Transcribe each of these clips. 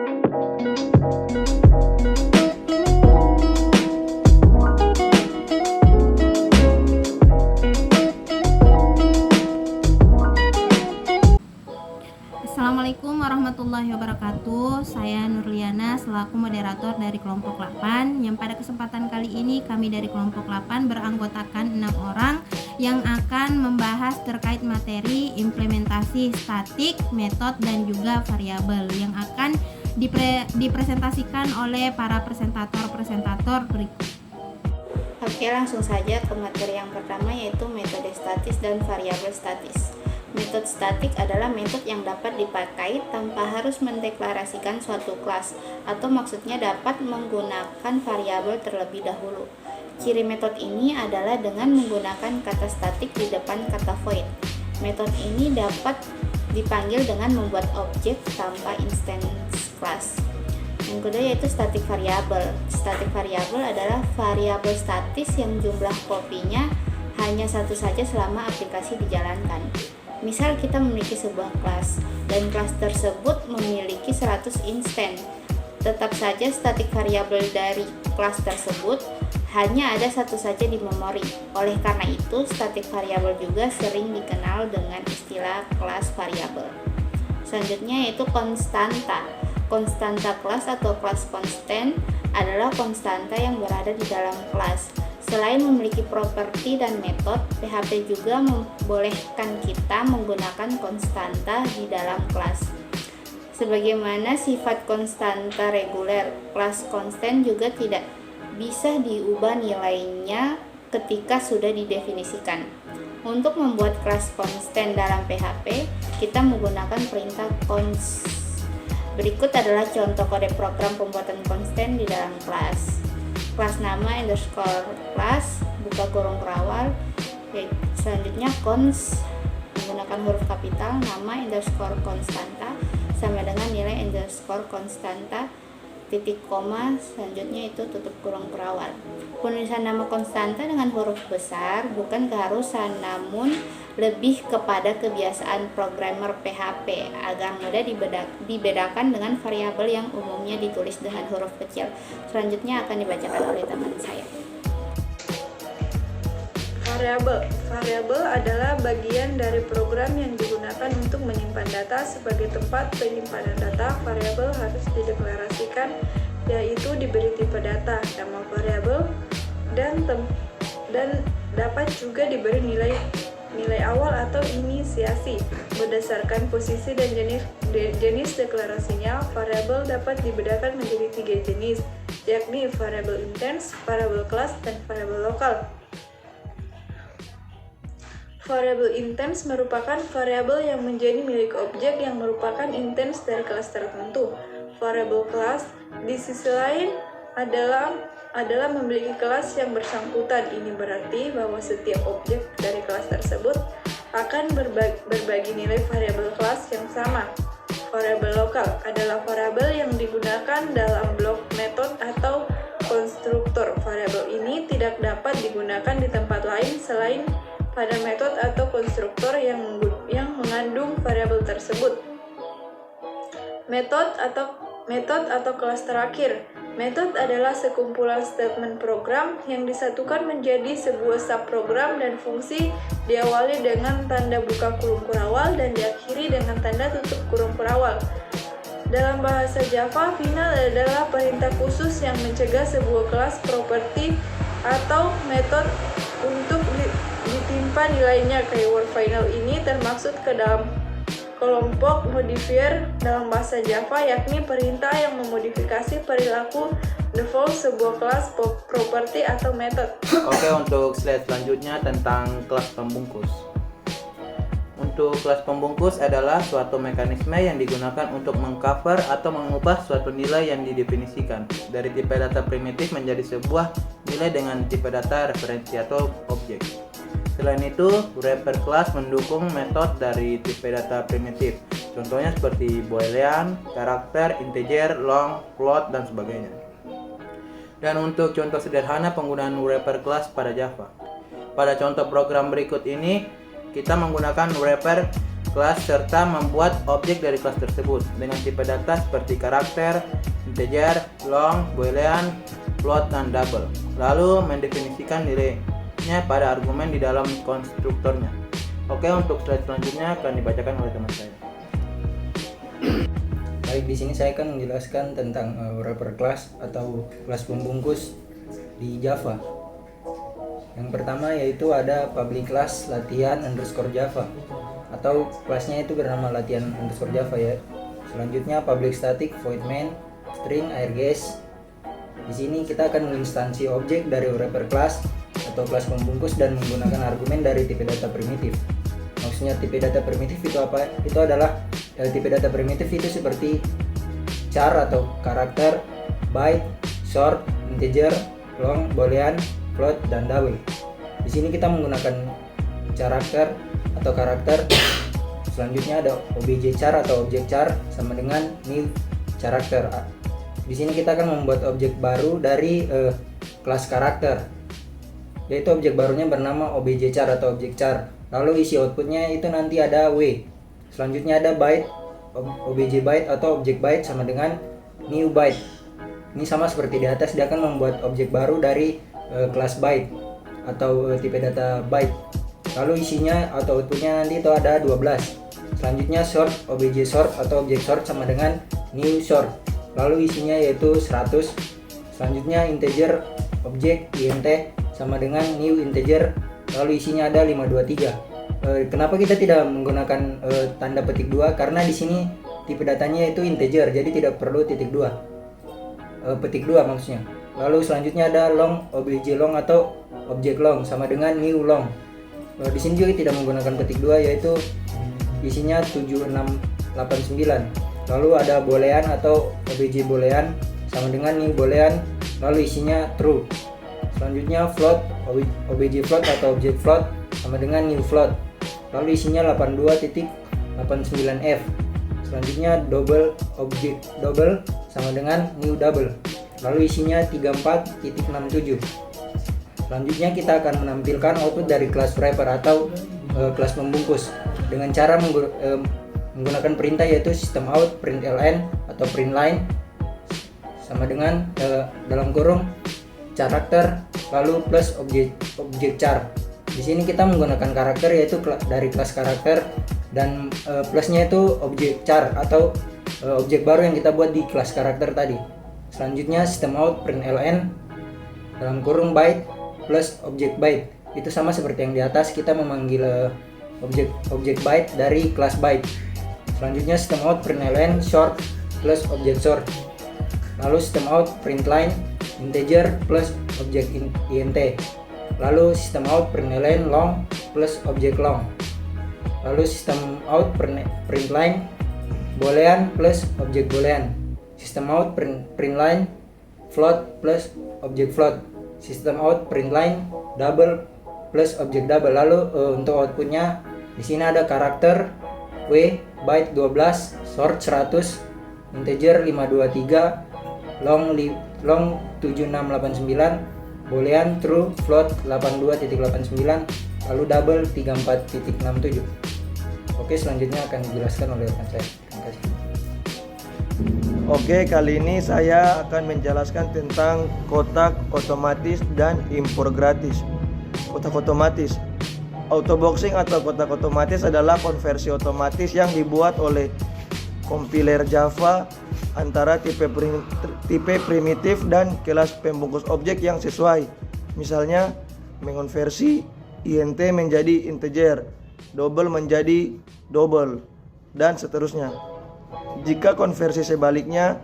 Assalamualaikum warahmatullahi wabarakatuh. Saya Nurliana selaku moderator dari kelompok 8, yang pada kesempatan kali ini kami dari kelompok 8 beranggotakan 6 orang yang akan membahas terkait materi implementasi statik, metode dan juga variabel yang akan dipresentasikan oleh para presentator berikut. Oke, langsung saja ke materi yang pertama, yaitu metode statis dan variabel statis. Metode statik adalah metode yang dapat dipakai tanpa harus mendeklarasikan suatu kelas, atau maksudnya dapat menggunakan variabel terlebih dahulu. Ciri metode ini adalah dengan menggunakan kata statik di depan kata void. Metode ini dapat dipanggil dengan membuat objek tanpa instance kelas. Yang kedua yaitu statik variabel. Statik variabel adalah variabel statis yang jumlah kopinya hanya satu saja selama aplikasi dijalankan. Misal kita memiliki sebuah kelas dan kelas tersebut memiliki 100 instance. Tetap saja statik variabel dari kelas tersebut hanya ada satu saja di memori. Oleh karena itu, statik variabel juga sering dikenal dengan istilah kelas variabel. Selanjutnya yaitu konstanta. Konstanta kelas atau kelas konstan adalah konstanta yang berada di dalam kelas. Selain memiliki properti dan metode, PHP juga membolehkan kita menggunakan konstanta di dalam kelas. Sebagaimana sifat konstanta reguler, kelas konstan juga tidak bisa diubah nilainya ketika sudah didefinisikan. Untuk membuat kelas konstan dalam PHP, kita menggunakan perintah const. Berikut adalah contoh kode program pembuatan konstan di dalam kelas. Kelas nama underscore kelas buka kurung kerawal. Selanjutnya const menggunakan huruf kapital, nama underscore konstanta sama dengan nilai underscore konstanta titik koma, selanjutnya itu tutup kurung kerawal. Penulisan nama konstanta dengan huruf besar bukan keharusan, namun lebih kepada kebiasaan programmer PHP agar mudah dibedakan dengan variabel yang umumnya ditulis dengan huruf kecil. Selanjutnya akan dibacakan oleh teman saya. Variabel adalah bagian dari program yang digunakan untuk menyimpan data. Sebagai tempat penyimpanan data, variabel harus dideklarasikan, yaitu diberi tipe data, nama variabel, dan dapat juga diberi nilai awal atau inisiasi. Berdasarkan posisi dan jenis deklarasinya, variabel dapat dibedakan menjadi 3 jenis, yakni variabel intens, variabel kelas, dan variabel lokal. Variabel intens merupakan variabel yang menjadi milik objek yang merupakan intens dari kelas tertentu. Variabel kelas, di sisi lain, adalah memiliki kelas yang bersangkutan. Ini berarti bahwa setiap objek dari kelas tersebut akan berbagi nilai variabel kelas yang sama. Variabel lokal adalah variabel yang digunakan dalam blok metode atau konstruktor. Variabel ini tidak dapat digunakan di tempat lain selain pada metode atau konstruktor yang mengandung variabel tersebut. Metode atau kelas terakhir. Metode adalah sekumpulan statement program yang disatukan menjadi sebuah subprogram dan fungsi diawali dengan tanda buka kurung kurawal dan diakhiri dengan tanda tutup kurung kurawal. Dalam bahasa Java, final adalah perintah khusus yang mencegah sebuah kelas, properti, atau metode untuk ditimpa nilainya. Keyword final ini termaksud ke dalam kelompok modifier dalam bahasa Java, yakni perintah yang memodifikasi perilaku default sebuah kelas, properti, atau metode. Oke, untuk slide selanjutnya tentang kelas pembungkus. Untuk kelas pembungkus adalah suatu mekanisme yang digunakan untuk mengcover atau mengubah suatu nilai yang didefinisikan dari tipe data primitif menjadi sebuah nilai dengan tipe data referensi atau objek. Selain itu, wrapper kelas mendukung metode dari tipe data primitif. Contohnya seperti boolean, karakter, integer, long, float, dan sebagainya. Dan untuk contoh sederhana penggunaan wrapper kelas pada Java. Pada contoh program berikut ini, kita menggunakan wrapper kelas serta membuat objek dari kelas tersebut dengan tipe data seperti karakter, integer, long, boolean, float, dan double. Lalu mendefinisikan nilainya pada argumen di dalam konstruktornya. Oke, untuk slide selanjutnya akan dibacakan oleh teman saya. Baik, di sini saya akan menjelaskan tentang wrapper class atau kelas pembungkus di Java. Yang pertama yaitu ada public class latihan underscore Java, atau kelasnya itu bernama latihan underscore Java ya. Selanjutnya public static void main string airGuess. Di sini kita akan menginstansi objek dari wrapper class atau kelas pembungkus dan menggunakan argumen dari tipe data primitif. Maksudnya tipe data primitif itu apa? Itu adalah tipe data primitif itu seperti char atau karakter, byte, short, integer, long, boolean, float, dan double. Di sini kita menggunakan karakter atau karakter. Selanjutnya ada obj char atau objek char sama dengan new karakter. Di sini kita akan membuat objek baru dari kelas karakter, yaitu objek barunya bernama obj char atau objek char. Lalu isi outputnya itu nanti ada w. Selanjutnya ada byte, obj byte atau objek byte sama dengan new byte. Ini sama seperti di atas, dia akan membuat objek baru dari kelas byte atau tipe data byte. Lalu isinya atau outputnya nanti itu ada 12. Selanjutnya short, obj short atau objek short sama dengan new short. Lalu isinya yaitu 100. Selanjutnya integer objek int sama dengan new integer. Lalu isinya ada 523. Kenapa kita tidak menggunakan tanda petik 2? Karena di sini tipe datanya itu integer, jadi tidak perlu titik 2. Petik 2 maksudnya. Lalu selanjutnya ada long, obj long atau objek long sama dengan new long. Di sini juga tidak menggunakan petik 2, yaitu isinya 7689. Lalu ada boolean atau obj boolean sama dengan new boolean, lalu isinya true. Selanjutnya float, obj float atau objek float sama dengan new float, lalu isinya 82.89f. Selanjutnya double, objek double sama dengan new double, lalu isinya 34.67. Selanjutnya kita akan menampilkan output dari kelas wrapper atau kelas pembungkus dengan cara menggunakan perintah yaitu system out println atau printline sama dengan dalam kurung karakter lalu plus objek char. Di sini kita menggunakan karakter yaitu dari kelas karakter dan plusnya itu objek char atau objek baru yang kita buat di kelas karakter tadi. Selanjutnya system out println dalam kurung byte plus objek byte. Itu sama seperti yang di atas, kita memanggil objek byte dari kelas byte. Selanjutnya system out println short plus objek short. Lalu system out printline integer plus objek int. Lalu system out println long plus objek long. Lalu system out printline boolean plus objek boolean. System out printline float plus objek float. System out printline double plus objek double. Lalu untuk outputnya di sini ada karakter w byte 12, short 100, integer 523, long 7689, boolean true, float 82.89, lalu double 34.67. Oke, selanjutnya akan dijelaskan oleh rekan saya. Terima kasih. Oke, kali ini saya akan menjelaskan tentang kotak otomatis dan impor gratis. Kotak otomatis, autoboxing atau kotak otomatis adalah konversi otomatis yang dibuat oleh kompiler Java antara tipe primitif dan kelas pembungkus objek yang sesuai. Misalnya mengonversi int menjadi integer, double menjadi double, dan seterusnya. Jika konversi sebaliknya,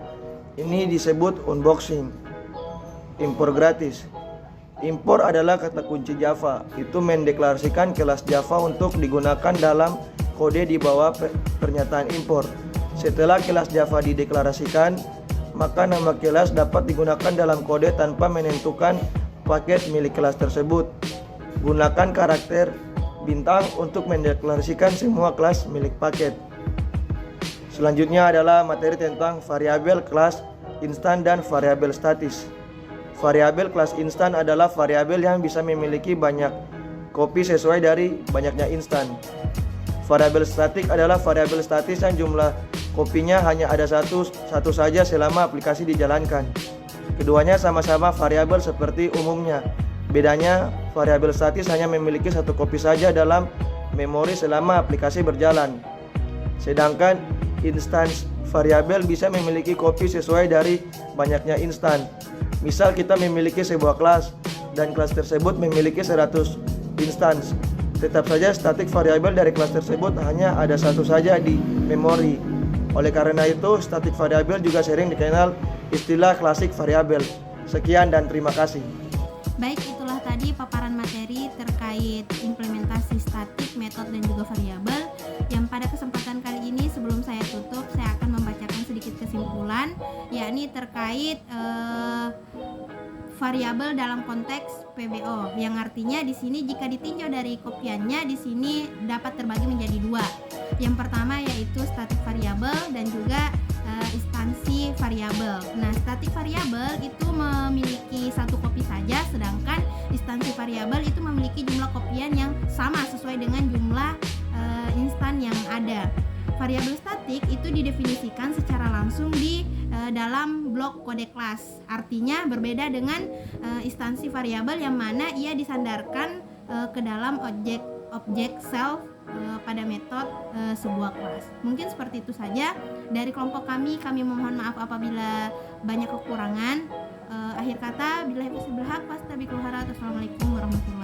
ini disebut unboxing. Impor gratis. Impor adalah kata kunci Java. Itu mendeklarasikan kelas Java untuk digunakan dalam kode di bawah pernyataan impor. Setelah kelas Java dideklarasikan, maka nama kelas dapat digunakan dalam kode tanpa menentukan paket milik kelas tersebut. Gunakan karakter bintang untuk mendeklarasikan semua kelas milik paket. Selanjutnya adalah materi tentang variabel kelas instan dan variabel statis. Variabel kelas instan adalah variabel yang bisa memiliki banyak kopi sesuai dari banyaknya instan. Variabel statik adalah variabel statis yang jumlah kopinya hanya ada satu saja selama aplikasi dijalankan. Keduanya sama-sama variabel seperti umumnya. Bedanya, variabel statis hanya memiliki satu kopi saja dalam memori selama aplikasi berjalan. Sedangkan instance variabel bisa memiliki kopi sesuai dari banyaknya instan. Misal kita memiliki sebuah kelas dan kelas tersebut memiliki 100 instance. Tetap saja static variabel dari kelas tersebut hanya ada satu saja di memori. Oleh karena itu, static variabel juga sering dikenal istilah klasik variabel. Sekian dan terima kasih. Baik, itulah tadi paparan materi terkait implementasi statik, metode, dan juga variabel. Yang pada kesempatan kali ini sebelum saya tutup, saya akan membacakan sedikit kesimpulan, yakni terkait variabel dalam konteks PBO, yang artinya di sini jika ditinjau dari kopiannya di sini dapat terbagi menjadi dua. Yang pertama yaitu static variabel dan juga instansi variabel. Nah, static variabel itu memiliki satu kopi saja, sedangkan instansi variabel itu memiliki jumlah kopian yang sama sesuai dengan jumlah instan yang ada. Variabel statik itu didefinisikan secara langsung di dalam blok kode kelas. Artinya berbeda dengan instansi variabel yang mana ia disandarkan ke dalam objek self pada metode sebuah kelas. Mungkin seperti itu saja dari kelompok kami mohon maaf apabila banyak kekurangan. Akhir kata, billahi taufiq wal hidayah. Wassalamualaikum warahmatullahi wabarakatuh.